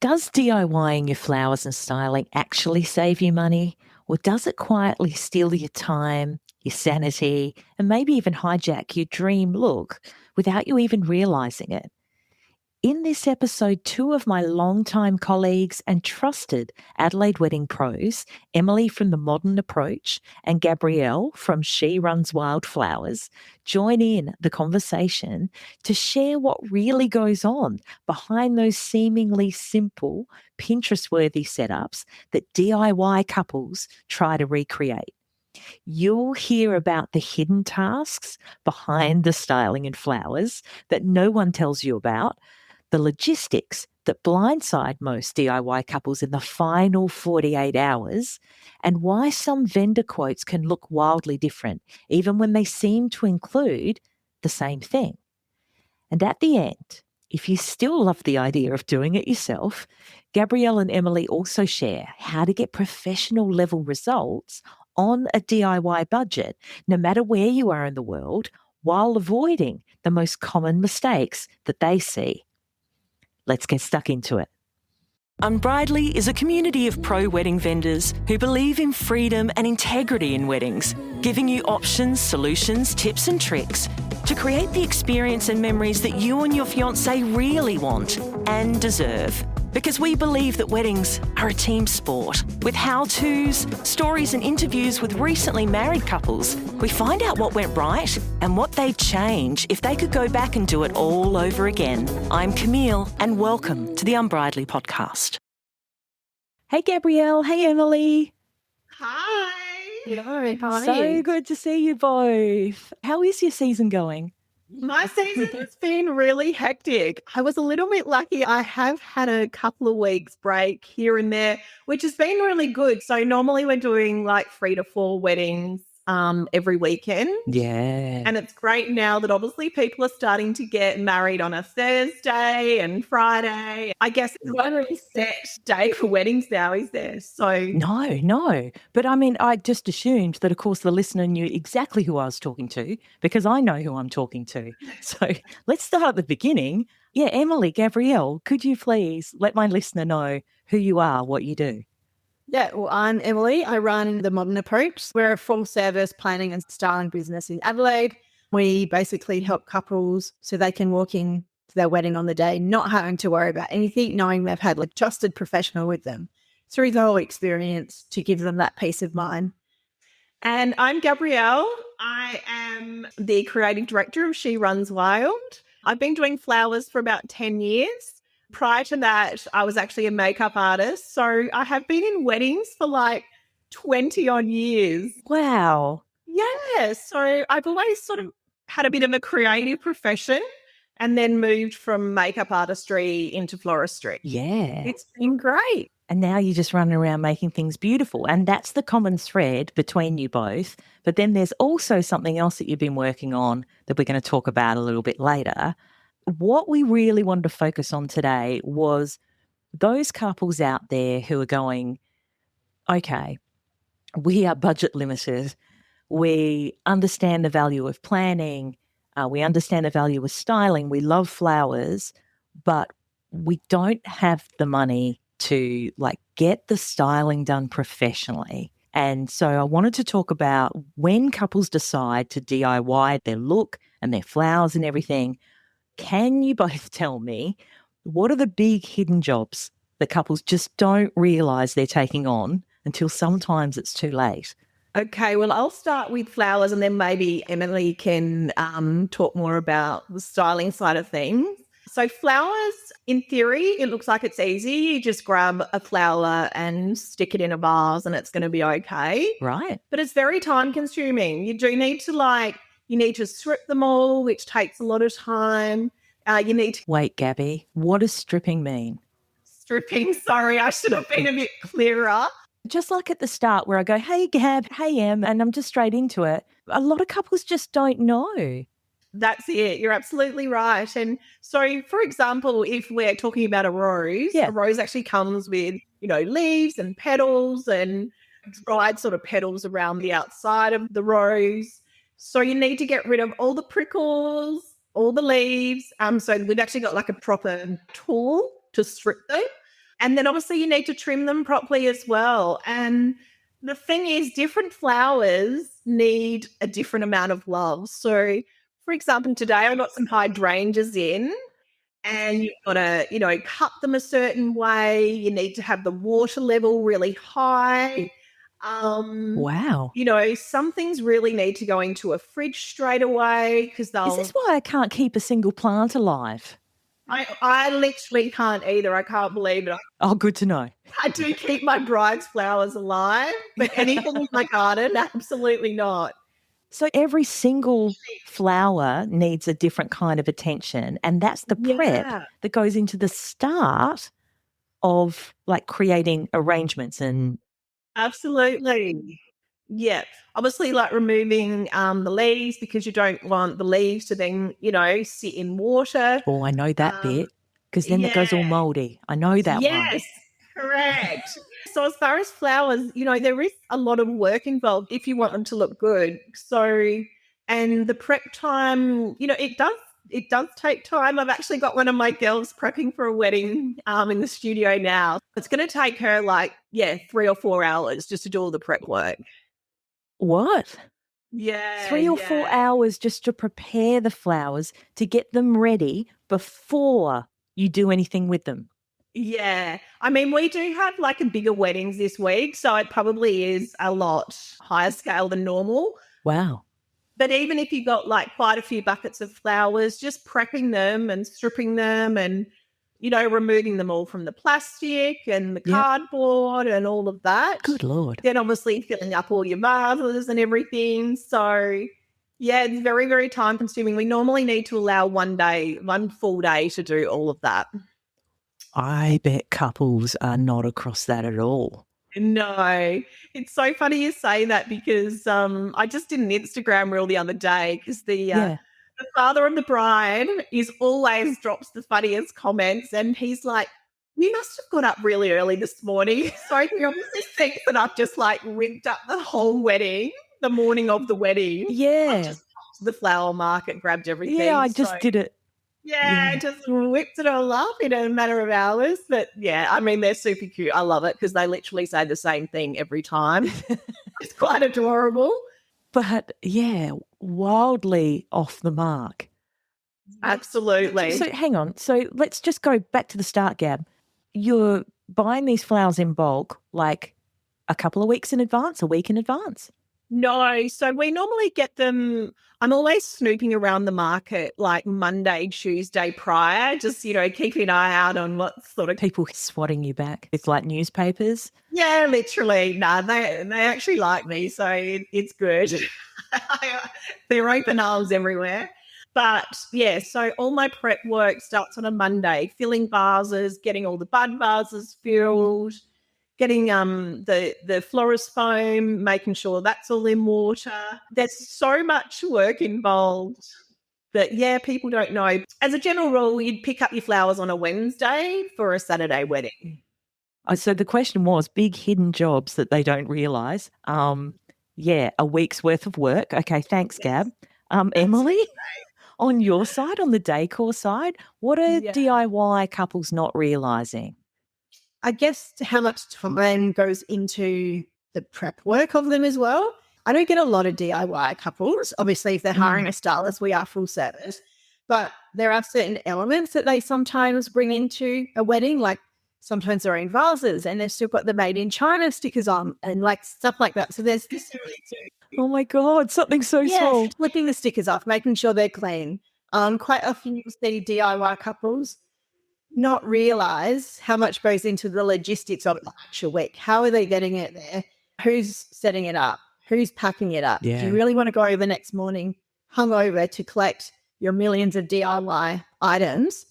Does DIYing your flowers and styling actually save you money? Or does it quietly steal your time, your sanity, and maybe even hijack your dream look without you even realizing it? In this episode, two of my longtime colleagues and trusted Adelaide wedding pros, Emily from The Modern Approach and Gabrielle from She Runs Wildflowers, join in the conversation to share what really goes on behind those seemingly simple, Pinterest-worthy setups that DIY couples try to recreate. You'll hear about the hidden tasks behind the styling and flowers that no one tells you about, the logistics that blindside most DIY couples in the final 48 hours, and why some vendor quotes can look wildly different, even when they seem to include the same thing. And at the end, if you still love the idea of doing it yourself, Gabrielle and Emily also share how to get professional level results on a DIY budget, no matter where you are in the world, while avoiding the most common mistakes that they see. Let's get stuck into it. Unbridely is a community of pro wedding vendors who believe in freedom and integrity in weddings, giving you options, solutions, tips and tricks to create the experience and memories that you and your fiancé really want and deserve. Because we believe that weddings are a team sport. With how-tos, stories and interviews with recently married couples, we find out what went right and what they'd change if they could go back and do it all over again. I'm Camille and welcome to the Unbridely podcast. Hey Gabrielle, hey Emily. Hi. Hello, how are So you? good to see you both. How is your season going? My season has been really hectic. I was a little bit lucky. I have had a couple of weeks break here and there, which has been really good. So normally we're doing like 3 to 4 weddings every weekend. Yeah. And it's great now that obviously people are starting to get married on a Thursday and Friday. I guess it's one really set day for weddings now, is there? So No. But I mean, I just assumed that, of course, the listener knew exactly who I was talking to because I know who I'm talking to. So let's start at the beginning. Yeah, Emily, Gabrielle, could you please let my listener know who you are, what you do? Yeah, well, I'm Emily. I run The Modern Approach. We're a full service planning and styling business in Adelaide. We basically help couples so they can walk in to their wedding on the day, not having to worry about anything, knowing they've had a trusted professional with them through the whole experience to give them that peace of mind. And I'm Gabrielle. I am the creative director of She Runs Wild. I've been doing flowers for about 10 years. Prior to that, I was actually a makeup artist. So I have been in weddings for like 20 odd years. Wow. Yeah. So I've always sort of had a bit of a creative profession and then moved from makeup artistry into floristry. Yeah. It's been great. And now you're just running around making things beautiful. And that's the common thread between you both. But then there's also something else that you've been working on that we're going to talk about a little bit later. What we really wanted to focus on today was those couples out there who are going, okay, we are budget limited. We understand the value of planning. We understand the value of styling. We love flowers, but we don't have the money to get the styling done professionally. And so I wanted to talk about when couples decide to DIY their look and their flowers and everything. Can you both tell me what are the big hidden jobs that couples just don't realize they're taking on until sometimes it's too late? Okay, well, I'll start with flowers and then maybe Emily can talk more about the styling side of things. So flowers, in theory, it looks like it's easy. You just grab a flower and stick it in a vase and it's going to be okay. Right. But it's very time consuming. You do need to you need to strip them all, which takes a lot of time. You need to... Wait, Gabby, what does stripping mean? Stripping, sorry, I should have been a bit clearer. Just like at the start where I go, hey, Gab, hey, Em, and I'm just straight into it. A lot of couples just don't know. That's it. You're absolutely right. And so, for example, if we're talking about a rose, Yeah. a rose actually comes with, leaves and petals and dried sort of petals around the outside of the rose. So you need to get rid of all the prickles, all the leaves. So we've actually got like a proper tool to strip them. And then obviously you need to trim them properly as well. And the thing is, different flowers need a different amount of love. So, for example, today I got some hydrangeas in, and you've got to, cut them a certain way. You need to have the water level really high. Wow. Some things really need to go into a fridge straight away because Is this why I can't keep a single plant alive? I literally can't either. I can't believe it. Oh, good to know. I do keep my bride's flowers alive, but anything in my garden, absolutely not. So every single flower needs a different kind of attention, and that's the prep that goes into the start of like creating arrangements and Absolutely. Yeah. Obviously, like removing the leaves because you don't want the leaves to then, sit in water. Oh, I know that bit because then it goes all moldy. I know that one. Yes, correct. So as far as flowers, there is a lot of work involved if you want them to look good. So, and the prep time, it does take time. I've actually got one of my girls prepping for a wedding in the studio now. It's going to take her 3 or 4 hours just to do all the prep work. What? Yeah. 3 or 4 hours just to prepare the flowers to get them ready before you do anything with them. Yeah. I mean, we do have a bigger weddings this week, so it probably is a lot higher scale than normal. Wow. But even if you got quite a few buckets of flowers, just prepping them and stripping them and, removing them all from the plastic and the cardboard and all of that. Good Lord. Then obviously filling up all your vases and everything. So, yeah, it's very, very time consuming. We normally need to allow one full day to do all of that. I bet couples are not across that at all. No, it's so funny you say that because I just did an Instagram reel the other day because the father of the bride always drops the funniest comments, and he's like, "We must have got up really early this morning." So he obviously thinks that I've just ripped up the whole wedding, the morning of the wedding. Yeah. I just popped to the flower market, grabbed everything. Yeah, I just did it. Yeah, just whipped it all up in a matter of hours. But yeah, I mean, they're super cute. I love it because they literally say the same thing every time. It's quite adorable. But yeah, wildly off the mark. Absolutely. So hang on. So let's just go back to the start, Gab. You're buying these flowers in bulk a couple of weeks in advance, a week in advance? No, so we normally get them. I'm always snooping around the market Monday, Tuesday prior, just, keeping an eye out on what sort of people swatting you back with newspapers. Yeah, literally. No, they actually like me, so it's good. They're open arms everywhere. But yeah, so all my prep work starts on a Monday, filling vases, getting all the bud vases filled, getting the florist foam, making sure that's all in water. There's so much work involved that, people don't know. As a general rule, you'd pick up your flowers on a Wednesday for a Saturday wedding. So the question was big hidden jobs that they don't realise. A week's worth of work. Okay, thanks, Gab. Emily, on your side, on the decor side, what are DIY couples not realising? I guess how much time goes into the prep work of them as well. I don't get a lot of DIY couples. Obviously, if they're hiring a stylist, we are full service. But there are certain elements that they sometimes bring into a wedding, sometimes they're in vases and they've still got the made in China stickers on and stuff like that. So there's this. Oh my God, something so small. Flipping the stickers off, making sure they're clean. Quite often you'll see DIY couples not realise how much goes into the logistics of the actual week. How are they getting it there? Who's setting it up? Who's packing it up? Yeah. Do you really want to go the next morning hungover to collect your millions of DIY items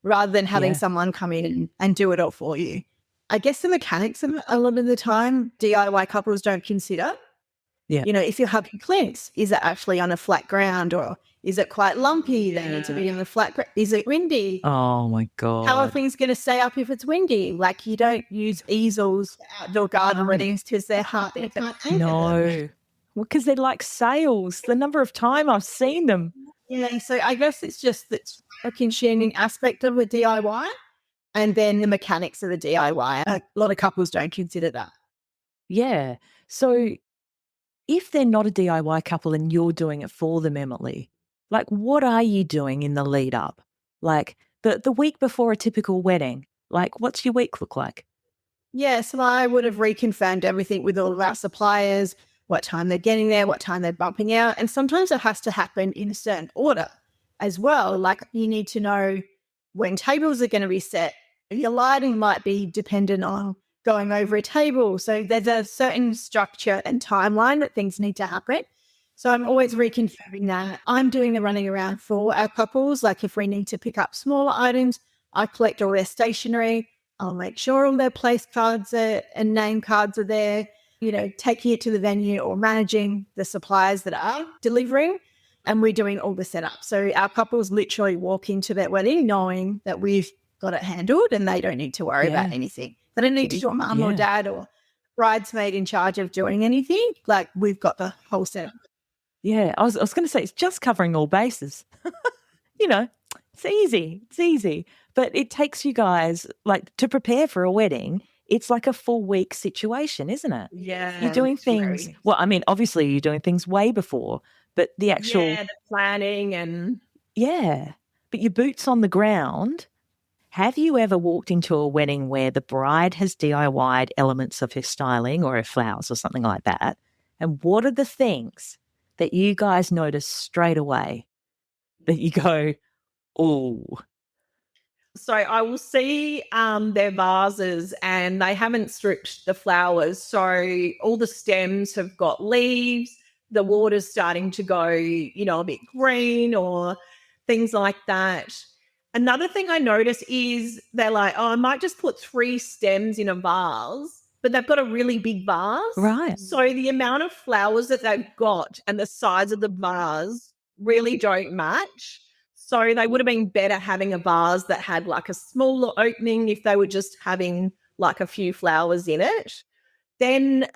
rather than having someone come in and do it all for you? I guess the mechanics of it, a lot of the time, DIY couples don't consider. Yeah. If you're having plinths, is it actually on a flat ground or is it quite lumpy? They need to be in the flat ground. Is it windy? Oh my God. How are things going to stay up if it's windy? You don't use easels for outdoor garden weddings because they're hard. They can't take No. Well, because they're like sails. The number of time I've seen them. Yeah, so I guess it's just that conditioning aspect of a DIY. and then the mechanics of the DIY. A lot of couples don't consider that. Yeah. So if they're not a DIY couple and you're doing it for them, Emily, like what are you doing in the lead up? Like the week before a typical wedding, like what's your week look like? Yeah, so I would have reconfirmed everything with all of our suppliers, what time they're getting there, what time they're bumping out. And sometimes it has to happen in a certain order as well. Like you need to know when tables are going to be set. Your lighting might be dependent on going over a table. So there's a certain structure and timeline that things need to happen. So I'm always reconfirming that. I'm doing the running around for our couples. Like if we need to pick up smaller items, I collect all their stationery. I'll make sure all their place cards and name cards are there, taking it to the venue or managing the suppliers that are delivering. And we're doing all the setup. So our couples literally walk into that wedding knowing that we've got it handled and they don't need to worry about anything. They don't need to do a mum or dad or bridesmaid in charge of doing anything. Like we've got the whole setup. Yeah, I was going to say it's just covering all bases. It's easy. But it takes you guys, like, to prepare for a wedding, it's like a full week situation, isn't it? Yeah. You're doing things, well, I mean, obviously you're doing things way before, but the actual... Yeah, the planning and... Yeah, but your boots on the ground. Have you ever walked into a wedding where the bride has DIY'd elements of her styling or her flowers or something like that? And what are the things that you guys notice straight away that you go, oh... So I will see their vases and they haven't stripped the flowers. So all the stems have got leaves. The water's starting to go, a bit green or things like that. Another thing I notice is they're like, I might just put 3 stems in a vase, but they've got a really big vase. Right. So the amount of flowers that they've got and the size of the vase really don't match. So they would have been better having a vase that had like a smaller opening if they were just having like a few flowers in it. Then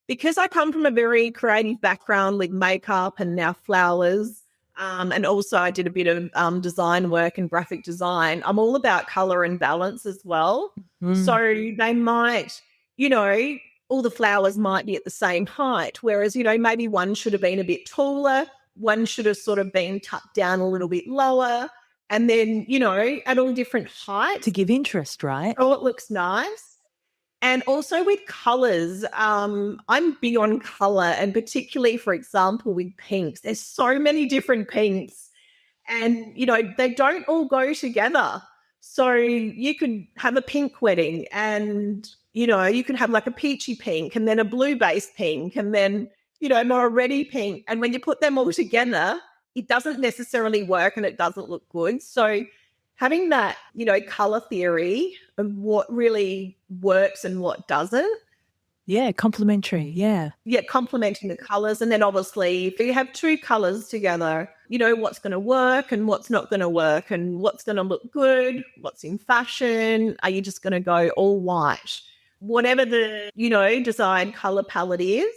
because I come from a very creative background with makeup and now flowers, and also I did a bit of design work and graphic design, I'm all about colour and balance as well. So they might, all the flowers might be at the same height, whereas, maybe one should have been a bit taller. One should have sort of been tucked down a little bit lower and then, at all different heights. To give interest, right? Oh, it looks nice. And also with colours, I'm big on colour and particularly, for example, with pinks. There's so many different pinks and, they don't all go together. So you could have a pink wedding and, you could have like a peachy pink and then a blue-based pink and then more reddy pink. And when you put them all together, it doesn't necessarily work and it doesn't look good. So having that, colour theory of what really works and what doesn't. Yeah, complementary, yeah. Yeah, complementing the colours. And then obviously if you have 2 colours together, what's going to work and what's not going to work and what's going to look good, what's in fashion. Are you just going to go all white? Whatever the, desired colour palette is.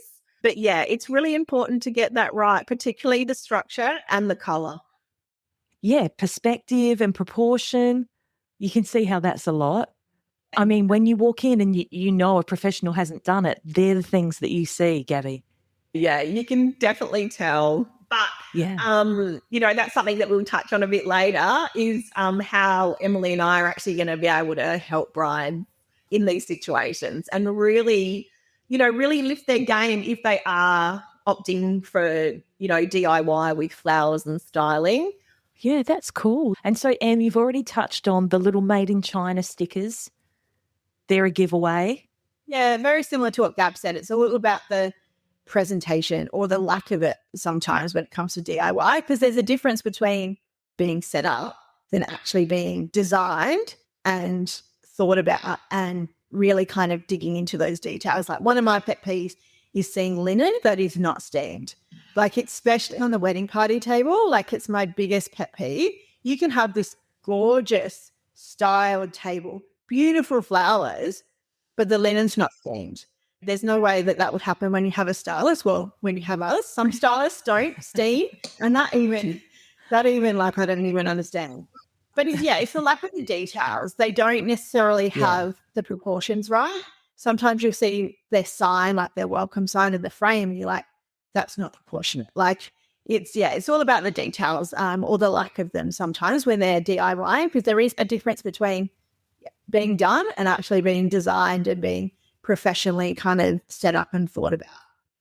But yeah, it's really important to get that right, particularly the structure and the colour. Yeah, perspective and proportion. You can see how that's a lot. I mean, when you walk in and you know a professional hasn't done it, they're the things that you see, Gabby. Yeah, you can definitely tell. But, that's something that we'll touch on a bit later is how Emily and I are actually going to be able to help brides in these situations and really lift their game if they are opting for, DIY with flowers and styling. Yeah, that's cool. And so, Em, you've already touched on the little Made in China stickers. They're a giveaway. Yeah, very similar to what Gab said. It's a little about the presentation or the lack of it sometimes when it comes to DIY, because there's a difference between being set up than actually being designed and thought about and really kind of digging into those details. Like one of my pet peeves is seeing linen that is not stained. Like especially on the wedding party table, like it's my biggest pet peeve. You can have this gorgeous styled table, beautiful flowers, but the linen's not stained. There's no way that would happen when you have a stylist. Well, when you have us, some stylists don't steam, and that even like I don't even understand. But it's the lack of the details. They don't necessarily have the proportions right. Sometimes you'll see their sign, like their welcome sign in the frame, and you're like, that's not proportionate. Like it's all about the details, or the lack of them sometimes when they're DIY, because there is a difference between being done and actually being designed and being professionally kind of set up and thought about.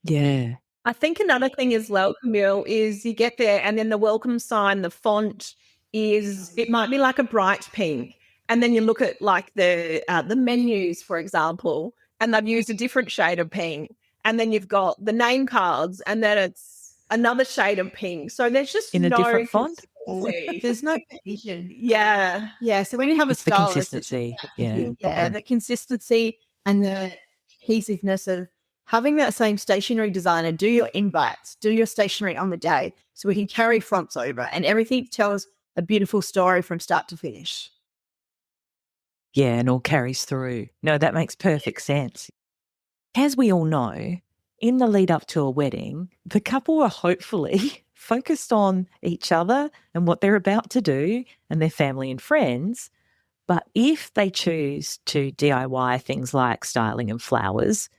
Yeah. I think another thing as well, Camille, is you get there and then the welcome sign, the font it might be like a bright pink. And then you look at like the menus, for example, and they've used a different shade of pink. And then you've got the name cards and then it's another shade of pink. So there's just In a different font? There's no cohesion. Yeah. Yeah. So when you have It's a the stylist, consistency. Yeah. the consistency and the cohesiveness of having that same stationery designer do your invites, do your stationery on the day, so we can carry fonts over and everything tells a beautiful story from start to finish. Yeah, and all carries through. No, that makes perfect sense. As we all know, in the lead up to a wedding, the couple are hopefully focused on each other and what they're about to do and their family and friends. But if they choose to DIY things like styling and flowers,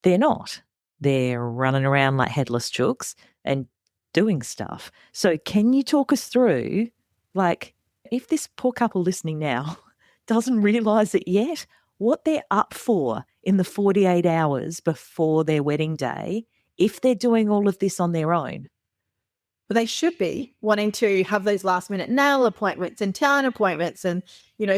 they're not. They're running around like headless chooks and doing stuff. So can you talk us through, like, if this poor couple listening now doesn't realise it yet, what they're up for in the 48 hours before their wedding day if they're doing all of this on their own? But they should be wanting to have those last minute nail appointments and town appointments and,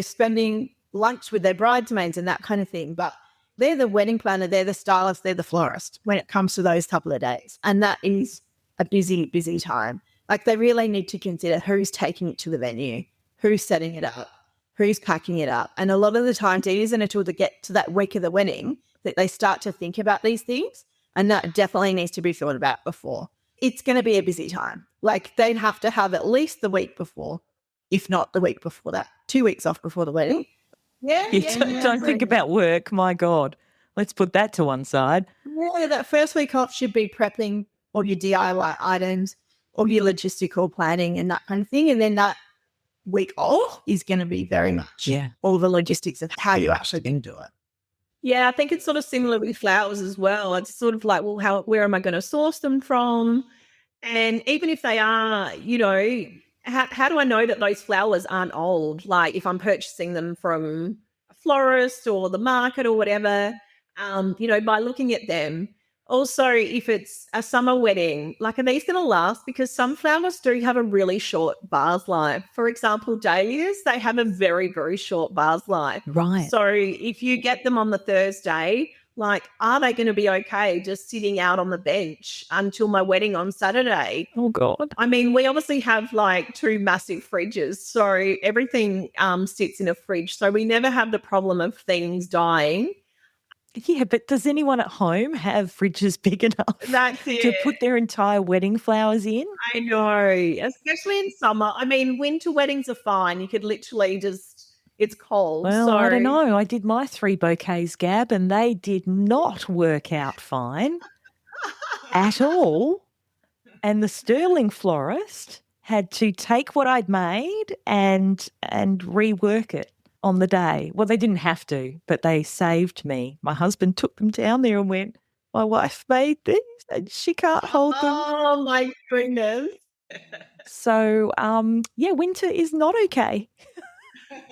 spending lunch with their bridesmaids and that kind of thing. But they're the wedding planner, they're the stylist, they're the florist when it comes to those couple of days. And that is a busy, busy time. Like they really need to consider who's taking it to the venue, who's setting it up, who's packing it up. And a lot of the times it isn't until they get to that week of the wedding that they start to think about these things. And that definitely needs to be thought about before. It's going to be a busy time. Like they'd have to have at least the week before, if not the week before that, 2 weeks off before the wedding. Don't think about work, my God. Let's put that to one side. Yeah, that first week off should be prepping all your DIY items, all your logistical planning and that kind of thing. And then that week off is going to be very much all the logistics of how you're actually going to do it. Yeah, I think it's sort of similar with flowers as well. It's sort of like, well, where am I going to source them from? And even if they are, how do I know that those flowers aren't old? Like if I'm purchasing them from a florist or the market or whatever, by looking at them. Also, if it's a summer wedding, like are these going to last? Because some flowers do have a really short vase life. For example, dahlias, they have a very, very short vase life. Right. So if you get them on the Thursday, like, are they going to be okay just sitting out on the bench until my wedding on Saturday? Oh, God. I mean, we obviously have like 2 massive fridges. So everything sits in a fridge. So we never have the problem of things dying. Yeah, but does anyone at home have fridges big enough to put their entire wedding flowers in? I know, especially in summer. I mean, winter weddings are fine. You could literally it's cold. Well, I don't know. I did my 3 bouquets, Gab, and they did not work out fine at all. And the sterling florist had to take what I'd made and rework it on the day. Well, they didn't have to, but they saved me. My husband took them down there and went, my wife made these and she can't hold them. Oh, my goodness. So, winter is not okay.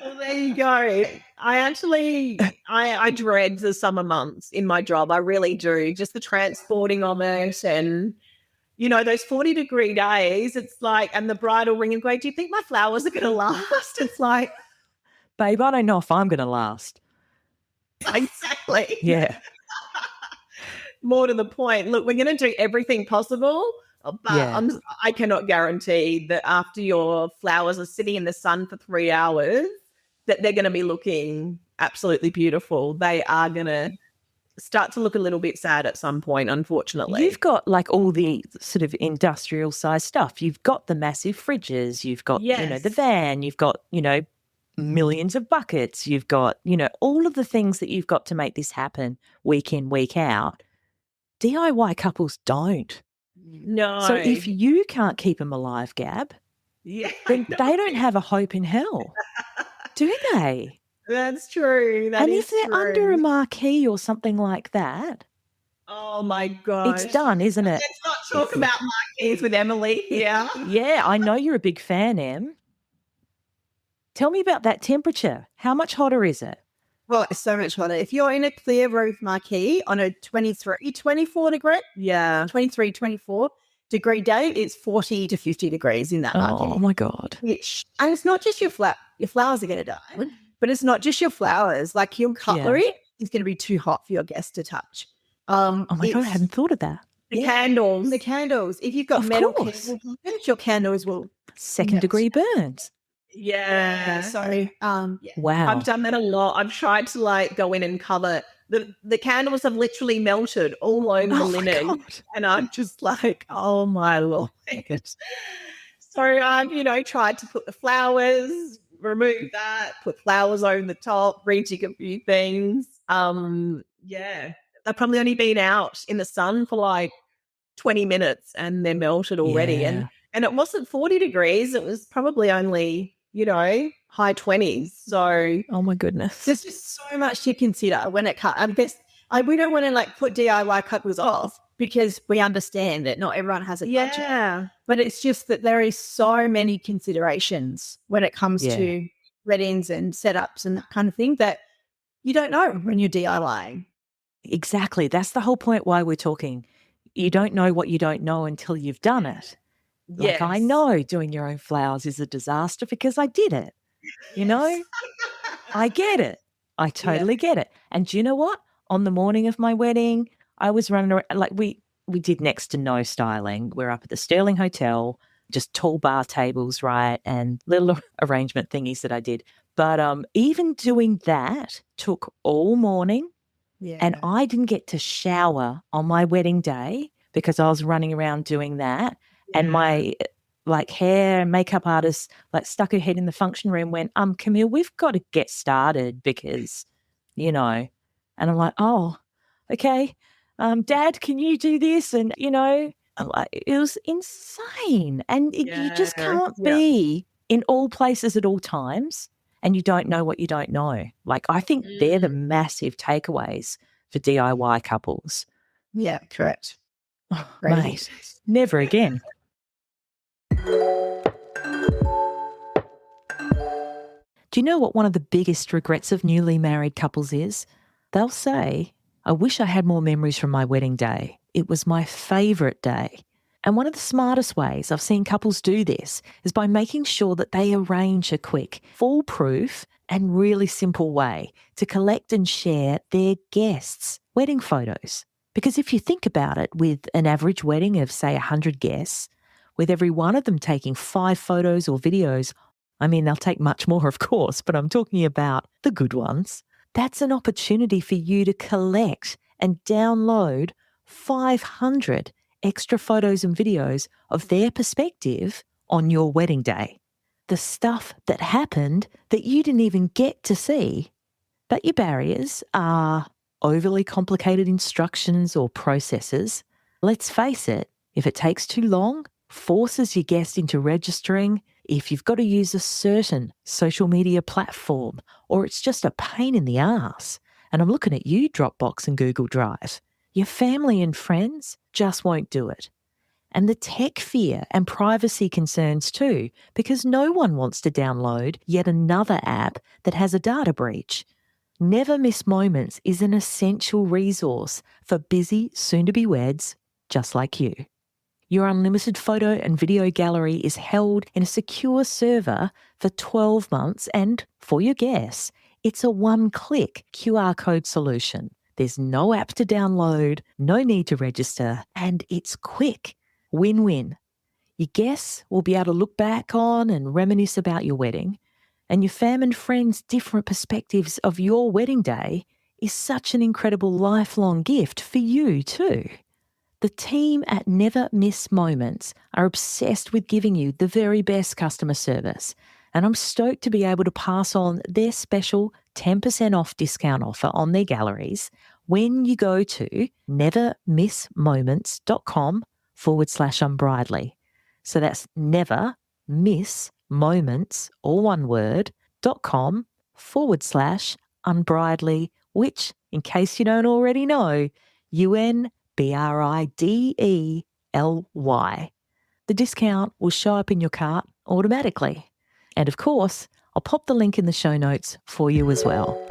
Well, there you go. I dread the summer months in my job. I really do. Just the transporting of it and, those 40-degree days, it's like, and the bride will ring and go, do you think my flowers are going to last? It's like, babe, I don't know if I'm going to last. Exactly. Yeah. More to the point, look, we're going to do everything possible, but I cannot guarantee that after your flowers are sitting in the sun for 3 hours, that they're going to be looking absolutely beautiful. They are going to start to look a little bit sad at some point, unfortunately. You've got like all the sort of industrial size stuff. You've got the massive fridges. You've got, the van. You've got, millions of buckets. You've got, all of the things that you've got to make this happen week in, week out. DIY couples don't. No. So if you can't keep them alive, Gab, Yeah, then they don't have a hope in hell, do they? that's true. That And is if they're under a true. marquee or something like that, Oh my it's gosh. done, isn't it? Let's not talk about marquees with Emily here. Yeah, I know you're a big fan, Em. Tell me about that temperature. How much hotter is it? Well, it's so much hotter. If you're in a clear roof marquee on a 24 degree, Yeah. 23, 24 degree day, it's 40 to 50 degrees in that marquee. Oh, my God. And it's not just your flowers are going to die, but it's not just your flowers. Like your cutlery is going to be too hot for your guests to touch. Oh, my God, I hadn't thought of that. The candles. The candles. If you've got Of metal course. candles, your candles will Second degree burns. Yeah. So, Wow. I've done that a lot. I've tried to like go in and cover the candles have literally melted all over the Oh, my linen. God. And I'm just like, oh my Lord. So I've, tried to put the flowers, remove that, put flowers over the top, rejig a few things. They've probably only been out in the sun for like 20 minutes and they're melted already. Yeah. And it wasn't 40 degrees. It was probably only, high 20s. So Oh, my goodness. there's just so much to consider when it comes. We don't want to like put DIY couples off because we understand that not everyone has a budget. yeah. But it's just that there is so many considerations when it comes Yeah. to weddings and setups and that kind of thing that you don't know when you're DIYing. Exactly. That's the whole point why we're talking. You don't know what you don't know until you've done it. Like I Yes. know doing your own flowers is a disaster because I did it. I get it. I totally get it. And do you know what? On the morning of my wedding, I was running around, like we did next to no styling. We're up at the Sterling Hotel, just tall bar tables, right, and little arrangement thingies that I did. But even doing that took all morning. Yeah. And I didn't get to shower on my wedding day because I was running around doing that. And my hair and makeup artist stuck her head in the function room, went, Camille, we've got to get started because, and I'm like, oh, okay. Dad, can you do this? And, I'm like, it was insane. And you just can't be in all places at all times. And you don't know what you don't know. Like, I think they're the massive takeaways for DIY couples. Yeah, correct. Oh, Crazy. mate, never again. Do you know what one of the biggest regrets of newly married couples is? They'll say, I wish I had more memories from my wedding day. It was my favourite day. And one of the smartest ways I've seen couples do this is by making sure that they arrange a quick, foolproof and really simple way to collect and share their guests' wedding photos. Because if you think about it, with an average wedding of, say, 100 guests, with every one of them taking 5 photos or videos, I mean, they'll take much more, of course, but I'm talking about the good ones. That's an opportunity for you to collect and download 500 extra photos and videos of their perspective on your wedding day. The stuff that happened that you didn't even get to see. But your barriers are overly complicated instructions or processes. Let's face it, if it takes too long, forces your guest into registering, if you've got to use a certain social media platform, or it's just a pain in the ass, and I'm looking at you, Dropbox and Google Drive, your family and friends just won't do it. And the tech fear and privacy concerns too, because no one wants to download yet another app that has a data breach. Never Miss Moments is an essential resource for busy soon-to-be-weds just like you. Your unlimited photo and video gallery is held in a secure server for 12 months, and for your guests, it's a one-click QR code solution. There's no app to download, no need to register, and it's quick. Win-win. Your guests will be able to look back on and reminisce about your wedding, and your fam and friends' different perspectives of your wedding day is such an incredible lifelong gift for you too. The team at Never Miss Moments are obsessed with giving you the very best customer service, and I'm stoked to be able to pass on their special 10% off discount offer on their galleries when you go to nevermissmoments.com/unbridely. So that's never, missmoments, all one word, .com/unbridely, which, in case you don't already know, UNBRIDELY. The discount will show up in your cart automatically. And of course, I'll pop the link in the show notes for you as well.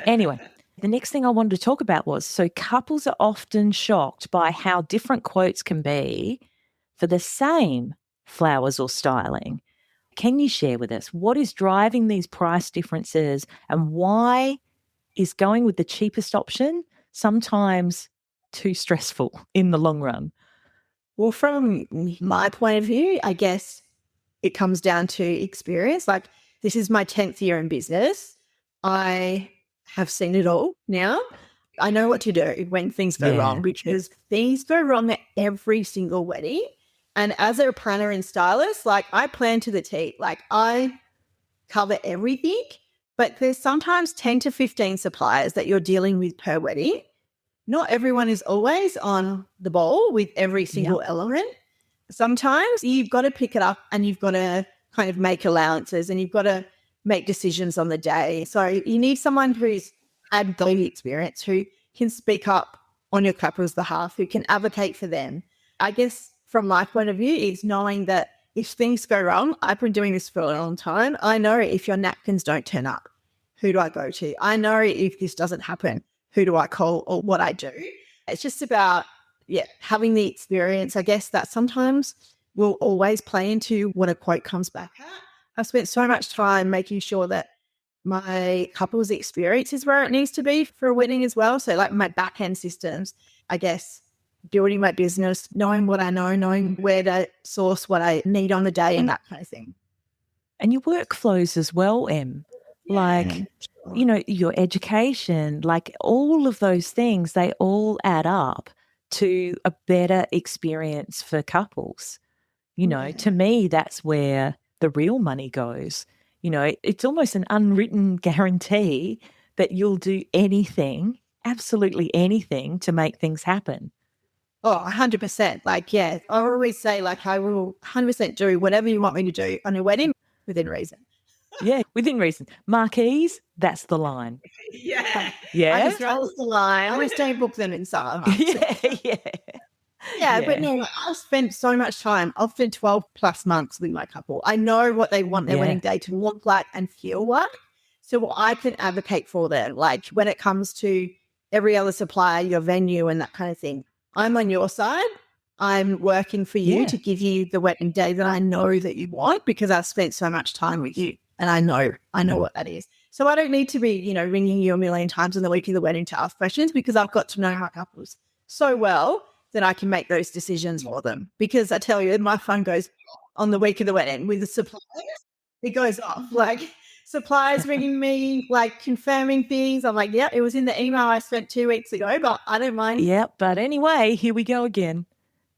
Anyway, the next thing I wanted to talk about was, so couples are often shocked by how different quotes can be for the same flowers or styling. Can you share with us what is driving these price differences, and why is going with the cheapest option sometimes too stressful in the long run? Well, from my point of view, I guess it comes down to experience. Like, this is my 10th year in business. I have seen it all now. I know what to do when things go wrong, because things go wrong at every single wedding. And as a planner and stylist, like, I plan to the T. Like, I cover everything, but there's sometimes 10 to 15 suppliers that you're dealing with per wedding. Not everyone is always on the ball with every single element. Sometimes you've got to pick it up and you've got to kind of make allowances and you've got to make decisions on the day. So you need someone who's had the experience, who can speak up on your couple's behalf, who can advocate for them. I guess from my point of view is knowing that if things go wrong, I've been doing this for a long time. I know if your napkins don't turn up, who do I go to? I know if this doesn't happen, who do I call or what I do? It's just about, having the experience, I guess, that sometimes will always play into what a quote comes back at. I've spent so much time making sure that my couple's experience is where it needs to be for a wedding as well. So like my back end systems, I guess, building my business, knowing what I know, knowing where to source what I need on the day and that kind of thing. And your workflows as well, Em. Like, your education, like all of those things, they all add up to a better experience for couples. To me, that's where the real money goes. It's almost an unwritten guarantee that you'll do anything, absolutely anything, to make things happen. Oh, 100%. Like, I always say, like, I will 100% do whatever you want me to do on a wedding within reason. Yeah, within reason. Marquees, that's the line. Yeah. I just roll the line. I just don't book them inside. But no, I've spent so much time. I've spent 12 plus months with my couple. I know what they want their wedding day to look like and feel like. So I can advocate for them. Like, when it comes to every other supplier, your venue and that kind of thing, I'm on your side. I'm working for you to give you the wedding day that I know that you want, because I've spent so much time with you and I know what that is. So I don't need to be, ringing you a million times in the week of the wedding to ask questions, because I've got to know my couples so well that I can make those decisions for them. Because I tell you, my phone goes on the week of the wedding with the suppliers. It goes off. Like, suppliers ringing me, like, confirming things. I'm like, it was in the email I sent 2 weeks ago, but I don't mind. Yeah, but anyway, here we go again.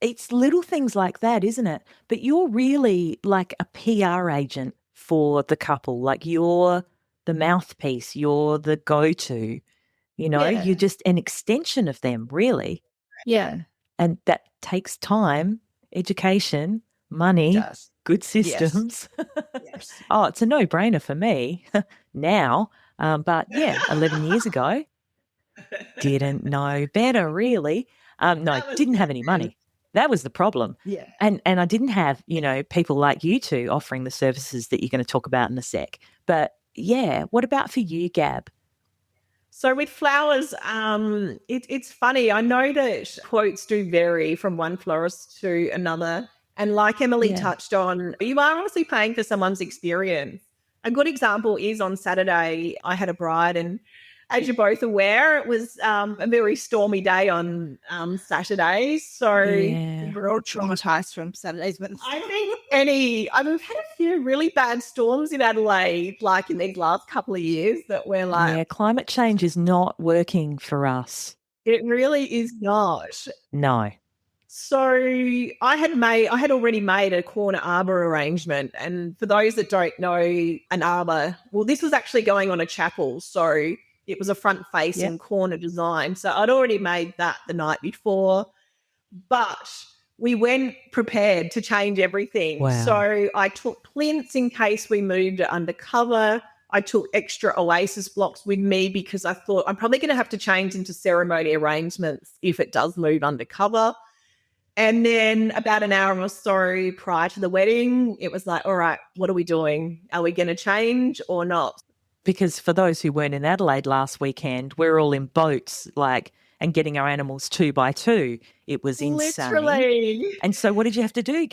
It's little things like that, isn't it? But you're really like a PR agent for the couple. Like, you're the mouthpiece, you're the go-to, you're just an extension of them, really. Yeah. And that takes time, education, money, good systems. Yes. Oh, it's a no-brainer for me now. But 11 years ago, didn't know better, really. Didn't have any money. That was the problem. Yeah. And I didn't have, people like you two offering the services that you're going to talk about in a sec. But what about for you, Gab? So with flowers, it's funny. I know that quotes do vary from one florist to another. And like Emily touched on, you are honestly paying for someone's experience. A good example is on Saturday, I had a bride, and as you're both aware, it was a very stormy day on Saturday. So we're all traumatized from Saturdays. But I think I've had a few really bad storms in Adelaide, like in these last couple of years, that we're like, climate change is not working for us. It really is not. No. So I had already made a corner arbour arrangement. And for those that don't know an arbour, well, this was actually going on a chapel. So it was a front-facing corner design. So I'd already made that the night before. But we went prepared to change everything. Wow. So I took plinths in case we moved it undercover. I took extra oasis blocks with me because I thought I'm probably going to have to change into ceremony arrangements if it does move undercover. And then about an hour or so prior to the wedding, it was like, all right, what are we doing? Are we going to change or not? Because for those who weren't in Adelaide last weekend, we're all in boats, and getting our animals 2 by 2. It was insane. Literally. And so what did you have to do?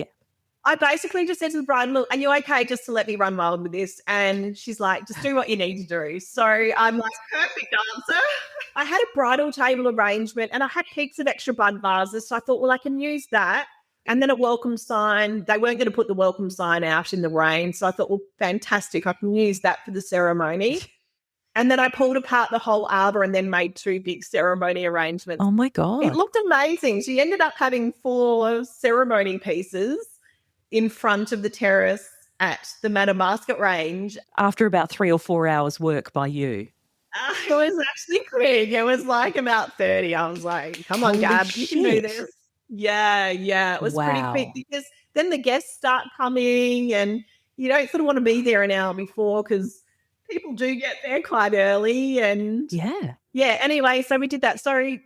I basically just said to the bride, look, are you okay just to let me run wild with this? And she's like, just do what you need to do. So I'm like, perfect answer. I had a bridal table arrangement and I had heaps of extra bud vases. So I thought, well, I can use that. And then a welcome sign. They weren't going to put the welcome sign out in the rain. So I thought, well, fantastic. I can use that for the ceremony. And then I pulled apart the whole arbor and then made 2 big ceremony arrangements. Oh, my God. It looked amazing. She ended up having 4 ceremony pieces in front of the terrace at the Madamasket Range. After about 3 or 4 hours work by you. It was actually quick. It was like about 30. I was like, come on, Holy Gab, you can do shit. this. Yeah. It was pretty Wow. quick because then the guests start coming and you don't sort of want to be there an hour before because people do get there quite early. And yeah. Anyway, so we did that. Sorry,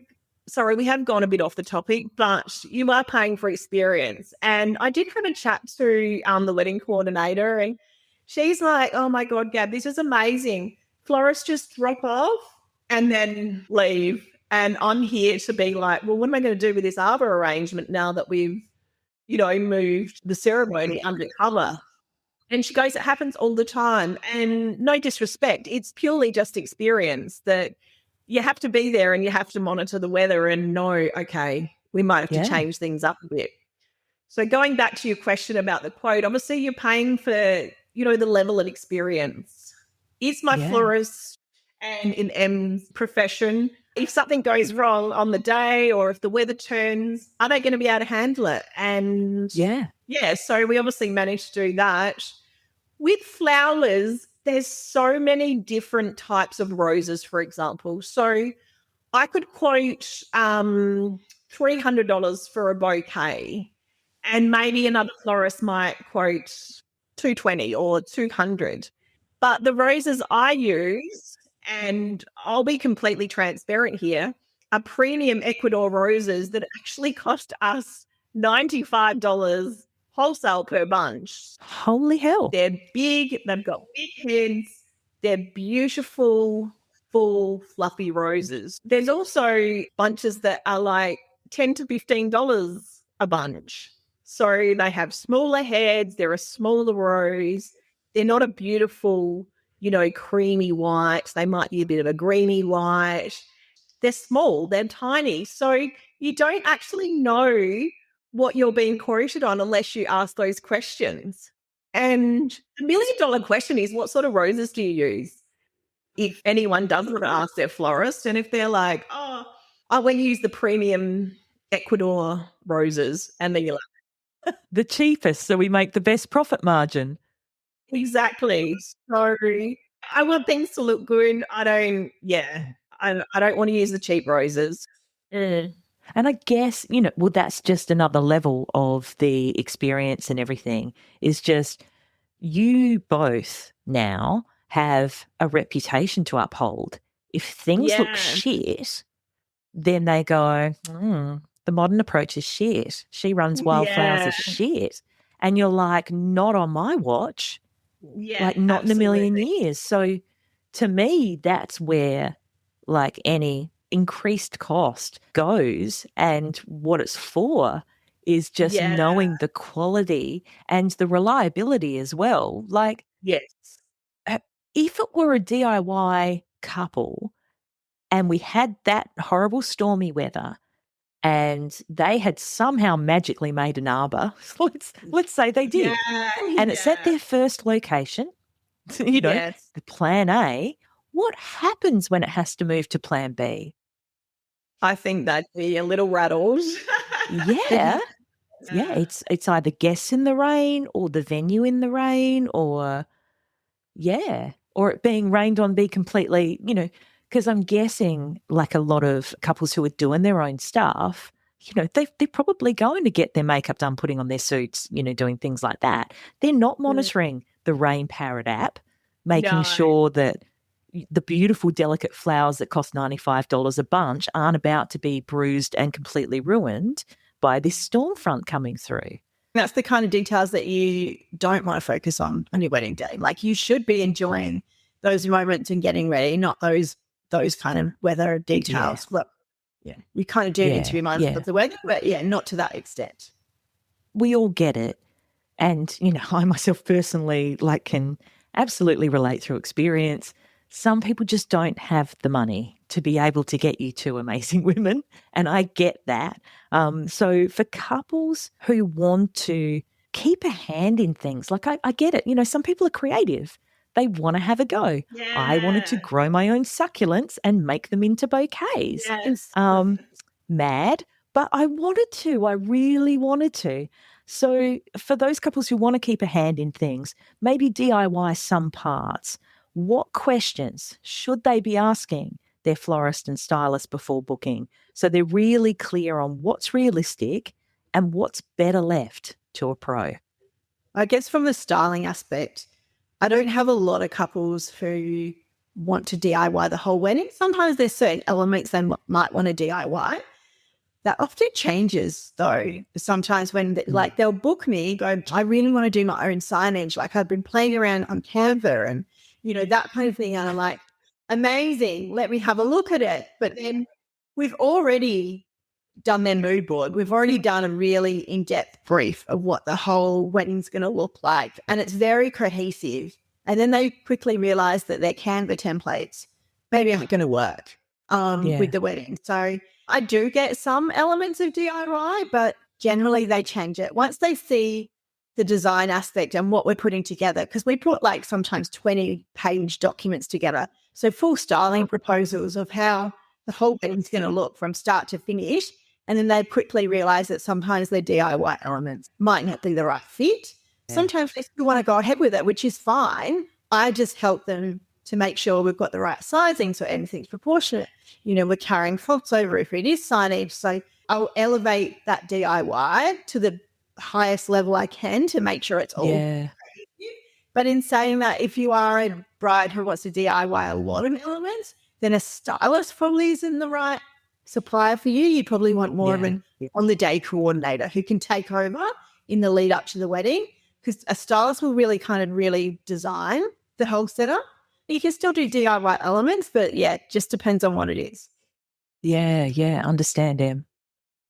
we have gone a bit off the topic, but you are paying for experience. And I did have a chat to the wedding coordinator and she's like, oh my God, Gab, this is amazing. Florists just drop off and then leave. And I'm here to be like, well, what am I going to do with this arbor arrangement now that we've, moved the ceremony undercover? And she goes, it happens all the time. And no disrespect, it's purely just experience that you have to be there and you have to monitor the weather and know, okay, we might have to change things up a bit. So going back to your question about the quote, obviously you're paying for, the level of experience. Is my florist and in M's profession, if something goes wrong on the day or if the weather turns, are they going to be able to handle it? And so we obviously managed to do that. With flowers, there's so many different types of roses, for example. So I could quote $300 for a bouquet and maybe another florist might quote $220 or $200. But the roses I use, and I'll be completely transparent here, are premium Ecuador roses that actually cost us $95 wholesale per bunch. Holy hell. They're big, they've got big heads, they're beautiful, full, fluffy roses. There's also bunches that are like $10 to $15 a bunch. So they have smaller heads, they're a smaller rose, they're not a beautiful, creamy white. They might be a bit of a greeny white. They're small, they're tiny. So you don't actually know what you're being quoted on unless you ask those questions. And the $1 million question is, what sort of roses do you use? If anyone does want to ask their florist, and if they're like, oh, we use the premium Ecuador roses, and then you're like, the cheapest, so we make the best profit margin. Exactly. So I want things to look good. I don't want to use the cheap roses. And I guess, that's just another level of the experience and everything, is just you both now have a reputation to uphold. If things look shit, then they go, the modern approach is shit. She runs wildflowers as shit. And you're like, not on my watch. Not in a million years. So to me, that's where any increased cost goes, and what it's for is just knowing the quality and the reliability as well. If it were a DIY couple and we had that horrible stormy weather and they had somehow magically made an arbor, let's say they did, and it's at their first location, the plan A, what happens when it has to move to plan B? I think they'd be a little rattled. Yeah, it's either guests in the rain or the venue in the rain or it being rained on, be completely, because I'm guessing a lot of couples who are doing their own stuff, they're probably going to get their makeup done, putting on their suits, doing things like that. They're not monitoring the Rain Parrot app, making No. sure that the beautiful, delicate flowers that cost $95 a bunch aren't about to be bruised and completely ruined by this storm front coming through. That's the kind of details that you don't want to focus on your wedding day. Like, you should be enjoying those moments and getting ready, not those kind of weather details. Yeah. Look, you kind of do need to be mindful of the weather, but not to that extent. We all get it. And, I myself personally can absolutely relate through experience. Some people just don't have the money to be able to get you two amazing women, and I get that. So for couples who want to keep a hand in things, I get it. Some people are creative. They want to have a go. Yeah. I wanted to grow my own succulents and make them into bouquets. Yes. Mad, but I wanted to. I really wanted to. So for those couples who want to keep a hand in things, maybe DIY some parts, what questions should they be asking their florist and stylist before booking so they're really clear on what's realistic and what's better left to a pro? I guess from the styling aspect, I don't have a lot of couples who want to DIY the whole wedding. Sometimes there's certain elements they might want to DIY. That often changes, though. Sometimes when they'll book me, go, I really want to do my own signage. I've been playing around on Canva and, that kind of thing. And I'm like, amazing, let me have a look at it. But then we've already done their mood board. We've already done a really in-depth brief of what the whole wedding's going to look like. And it's very cohesive. And then they quickly realize that their Canva templates maybe aren't going to work with the wedding. So I do get some elements of DIY, but generally they change it. Once they see the design aspect and what we're putting together, because we put sometimes 20-page documents together. So full styling proposals of how the whole wedding's going to look from start to finish. And then they quickly realize that sometimes their DIY elements might not be the right fit. Yeah. Sometimes they still want to go ahead with it, which is fine. I just help them to make sure we've got the right sizing so everything's proportionate. We're carrying fonts over if it is signage. So I'll elevate that DIY to the highest level I can to make sure it's all. Yeah. But in saying that, if you are a bride who wants to DIY a lot of elements, then a stylist probably isn't the right supplier for you. You probably want more of an on-the-day coordinator who can take over in the lead up to the wedding, because a stylist will really design the whole setup. You can still do DIY elements, but it just depends on what it is. Yeah, understand, Em.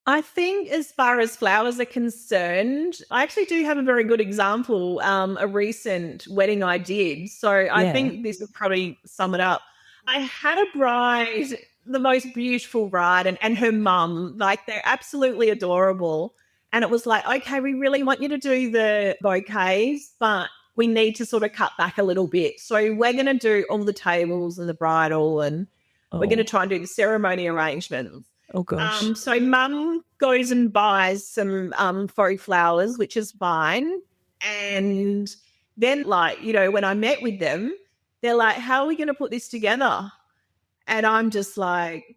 I think as far as flowers are concerned, I actually do have a very good example, a recent wedding I did. So I think this would probably sum it up. I had a bride, the most beautiful bride, and her mum, they're absolutely adorable. And it was okay, we really want you to do the bouquets, but we need to sort of cut back a little bit. So we're going to do all the tables and the bridal, and we're going to try and do the ceremony arrangements. Oh, gosh. So mum goes and buys some faux flowers, which is fine. And then, when I met with them, they're like, how are we going to put this together? And I'm just like,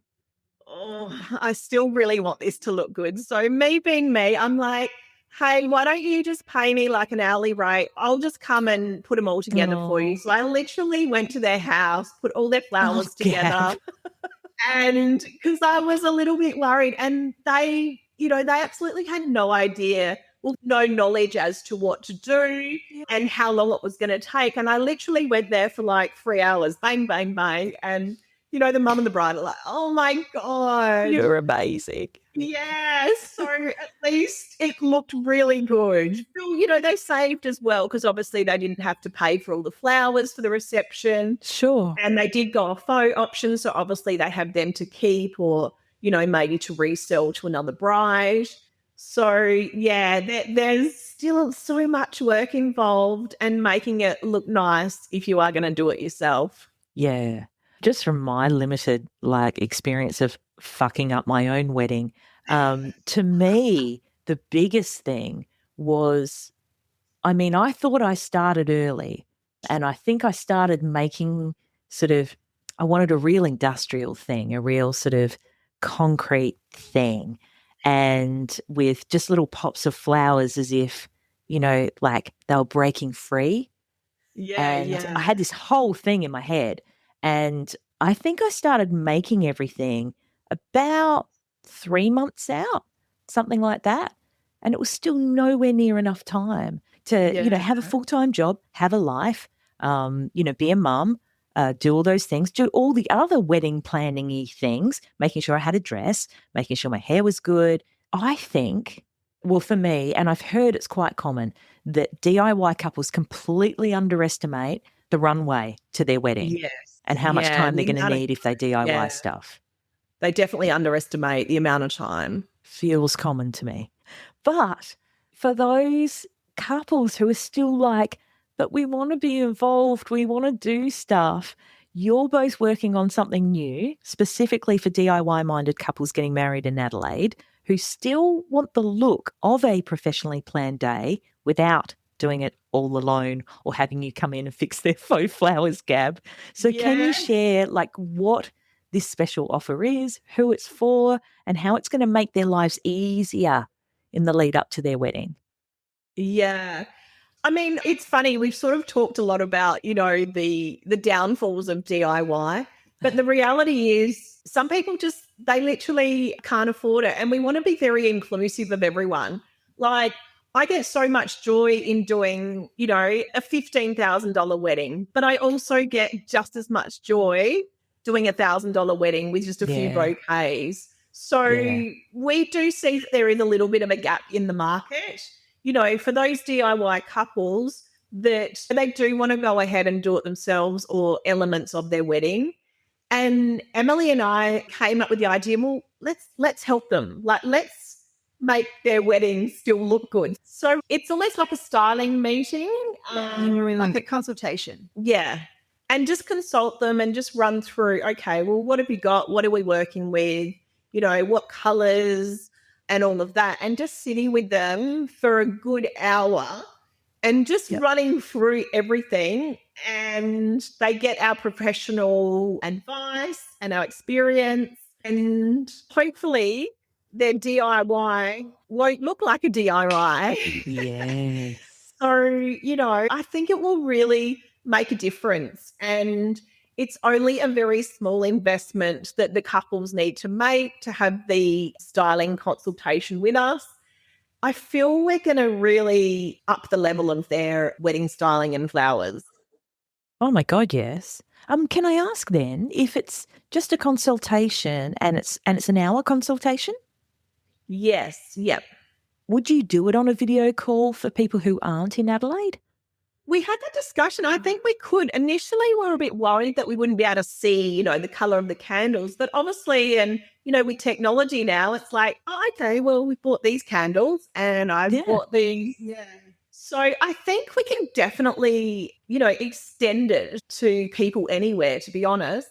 I still really want this to look good. So me being me, I'm like, hey, why don't you just pay me an hourly rate? I'll just come and put them all together for you. So I literally went to their house, put all their flowers together. And because I was a little bit worried, and they absolutely had no idea, no knowledge as to what to do and how long it was going to take. And I literally went there for 3 hours, bang, bang, bang. And, the mum and the bride are like, oh my God. You're amazing. Yes. So at least it looked really good. They saved as well, because obviously they didn't have to pay for all the flowers for the reception. Sure. And they did go a faux option. So obviously they have them to keep or, maybe to resell to another bride. So, there's still so much work involved and making it look nice if you are going to do it yourself. Yeah. Just from my limited experience of fucking up my own wedding, to me, the biggest thing was, I thought I started early, and I think I started making I wanted a real industrial thing, a real sort of concrete thing. and with just little pops of flowers as if, like they were breaking free. And I had this whole thing in my head. And I think I started making everything about 3 months out, something like that. And it was still nowhere near enough time to, have a full-time job, have a life, be a mum, do all those things, do all the other wedding planning-y things, making sure I had a dress, making sure my hair was good. I think, well, for me, and I've heard it's quite common, that DIY couples completely underestimate the runway to their wedding and how much time they're going to need if they DIY stuff. They definitely underestimate the amount of time. Feels common to me. But for those couples who are still like, but we want to be involved, we want to do stuff, you're both working on something new, specifically for DIY-minded couples getting married in Adelaide, who still want the look of a professionally planned day without doing it all alone or having you come in and fix their faux flowers, Gab. So can you share what this special offer is, who it's for, and how it's going to make their lives easier in the lead up to their wedding? Yeah. I mean, it's funny. We've sort of talked a lot about, the downfalls of DIY, but the reality is some people they literally can't afford it. And we want to be very inclusive of everyone. Like, I get so much joy in doing, a $15,000 wedding, but I also get just as much joy doing $1,000 wedding with just a few bouquets. So we do see that there is a little bit of a gap in the market. For those DIY couples that they do want to go ahead and do it themselves or elements of their wedding. And Emily and I came up with the idea, well, let's help them. Let's make their wedding still look good. So it's almost like a styling meeting. Like a consultation. Yeah. And just consult them and just run through, okay, well, what have you got? What are we working with? What colours and all of that. And just sitting with them for a good hour and just running through everything. And they get our professional advice and our experience. And hopefully their DIY won't look like a DIY. Yes. So, I think it will really make a difference. And it's only a very small investment that the couples need to make to have the styling consultation with us. I feel we're going to really up the level of their wedding styling and flowers. Oh my God, yes. Can I ask then if it's just a consultation and it's an hour consultation? Yes, yep. Would you do it on a video call for people who aren't in Adelaide? We had that discussion. I think we could. Initially, we were a bit worried that we wouldn't be able to see, the colour of the candles. But obviously, and, with technology now, it's like, oh, okay, well, we bought these candles and I bought these. Yeah. So I think we can definitely, extend it to people anywhere, to be honest.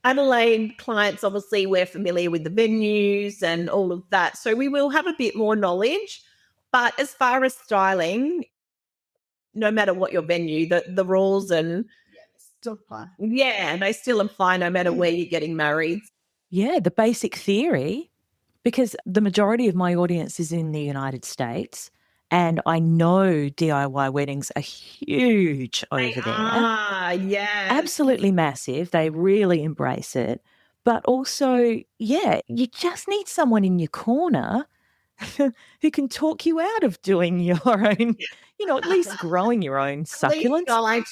Adelaide clients, obviously, we're familiar with the venues and all of that. So we will have a bit more knowledge. But as far as styling, no matter what your venue, the rules and still apply. Yeah, they still apply no matter where you're getting married. Yeah, the basic theory, because the majority of my audience is in the United States, and I know DIY weddings are huge over there. Yeah. Absolutely massive. They really embrace it. But also, you just need someone in your corner who can talk you out of doing your own, at least growing your own succulents.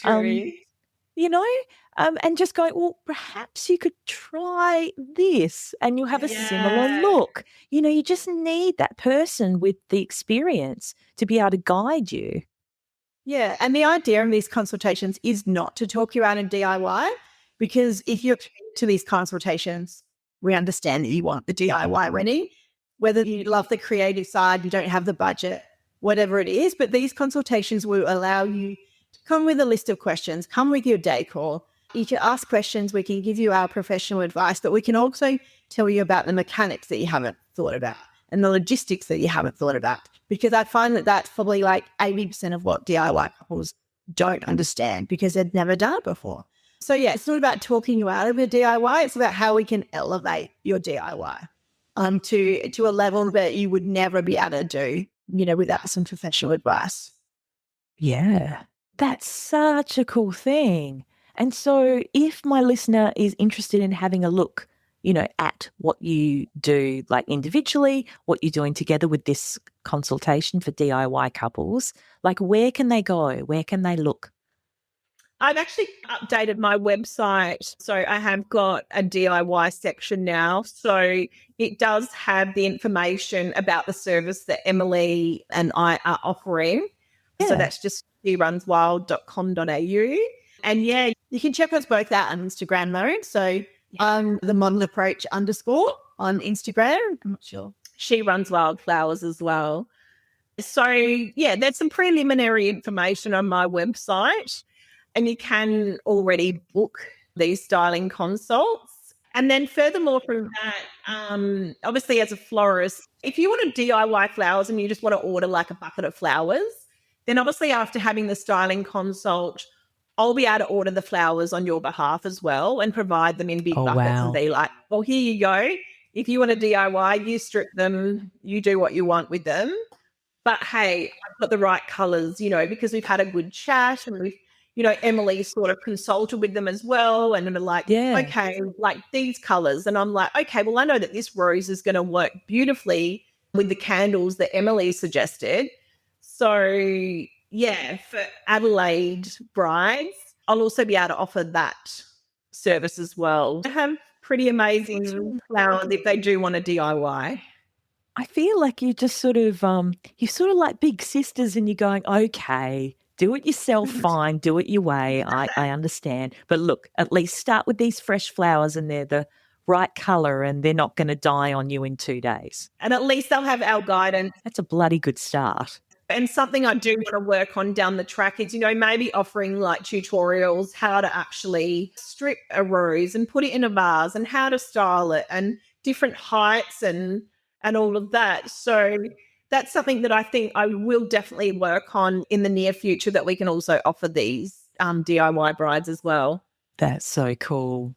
And just going, well, perhaps you could try this and you'll have a similar look. You just need that person with the experience to be able to guide you. Yeah, and the idea of these consultations is not to talk you out in DIY, because if you're to these consultations, we understand that you want the DIY wedding, whether you love the creative side, you don't have the budget, whatever it is. But these consultations will allow you to come with a list of questions, come with your decor. You can ask questions, we can give you our professional advice, but we can also tell you about the mechanics that you haven't thought about and the logistics that you haven't thought about. Because I find that that's probably like 80% of what DIY couples don't understand because they've never done it before. So, it's not about talking you out of your DIY. It's about how we can elevate your DIY. to a level that you would never be able to do, without some professional advice. Yeah, that's such a cool thing. And so if my listener is interested in having a look, at what you do, like individually, what you're doing together with this consultation for DIY couples, like where can they go? Where can they look? I've actually updated my website. So I have got a DIY section now. So it does have the information about the service that Emily and I are offering. Yeah. So that's just sherunswild.com.au. And yeah, you can check us both out on Instagram though. So I'm the modern approach _ on Instagram. I'm not sure. She Runs Wildflowers as well. So yeah, there's some preliminary information on my website. And you can already book these styling consults. And then furthermore from that, obviously as a florist, if you want to DIY flowers and you just want to order like a bucket of flowers, then obviously after having the styling consult, I'll be able to order the flowers on your behalf as well and provide them in big buckets and be like, well, here you go. If you want to DIY, you strip them, you do what you want with them. But hey, I've got the right colours, because we've had a good chat and we've, Emily sort of consulted with them as well and they're like, okay, like these colours. And I'm like, okay, well, I know that this rose is going to work beautifully with the candles that Emily suggested. So, yeah, for Adelaide brides, I'll also be able to offer that service as well. I have pretty amazing flowers if they do want to DIY. I feel like you just sort of, you're sort of like big sisters and you're going, okay, do it yourself, fine, do it your way. I understand. But look, at least start with these fresh flowers and they're the right colour and they're not going to die on you in 2 days. And at least they'll have our guidance. That's a bloody good start. And something I do want to work on down the track is, maybe offering like tutorials, how to actually strip a rose and put it in a vase and how to style it and different heights and all of that. So that's something that I think I will definitely work on in the near future, that we can also offer these DIY brides as well. That's so cool.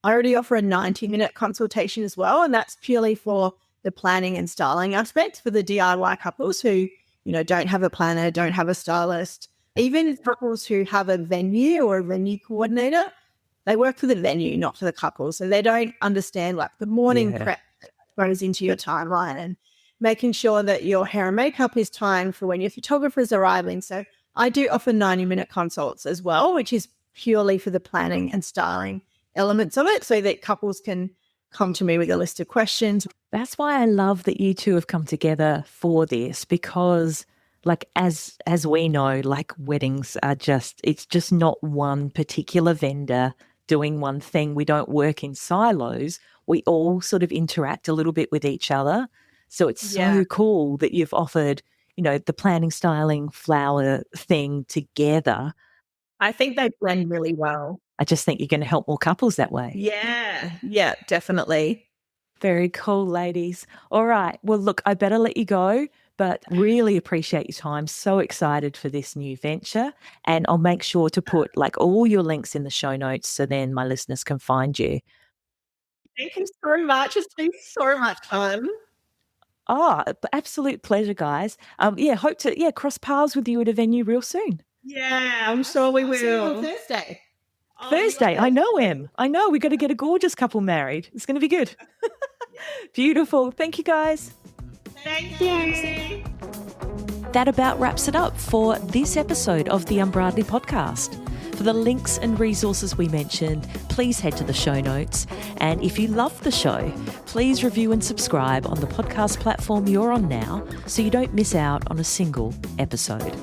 I already offer a 90-minute consultation as well, and that's purely for the planning and styling aspect for the DIY couples who, don't have a planner, don't have a stylist. Even couples who have a venue or a venue coordinator, they work for the venue, not for the couple. So they don't understand like the morning prep that goes into your timeline and making sure that your hair and makeup is timed for when your photographer's arriving. So I do offer 90-minute consults as well, which is purely for the planning and styling elements of it so that couples can come to me with a list of questions. That's why I love that you two have come together for this, because like as we know, like weddings are it's just not one particular vendor doing one thing. We don't work in silos. We all sort of interact a little bit with each other. So it's so cool that you've offered, the planning, styling, flower thing together. I think they blend really well. I just think you're going to help more couples that way. Yeah, definitely. Very cool, ladies. All right. Well, look, I better let you go, but really appreciate your time. So excited for this new venture. And I'll make sure to put like all your links in the show notes so then my listeners can find you. Thank you so much. It's been so much fun. Oh, absolute pleasure, guys. Hope to cross paths with you at a venue real soon. Yeah, I'm sure we will. See you on Thursday. Thursday, I know him. I know. We've got to get a gorgeous couple married. It's going to be good. Beautiful. Thank you, guys. Thank you. That about wraps it up for this episode of the Unbridely podcast. For the links and resources we mentioned, please head to the show notes. And if you love the show, please review and subscribe on the podcast platform you're on now so you don't miss out on a single episode.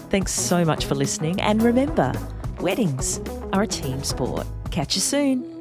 Thanks so much for listening. And remember, weddings are a team sport. Catch you soon.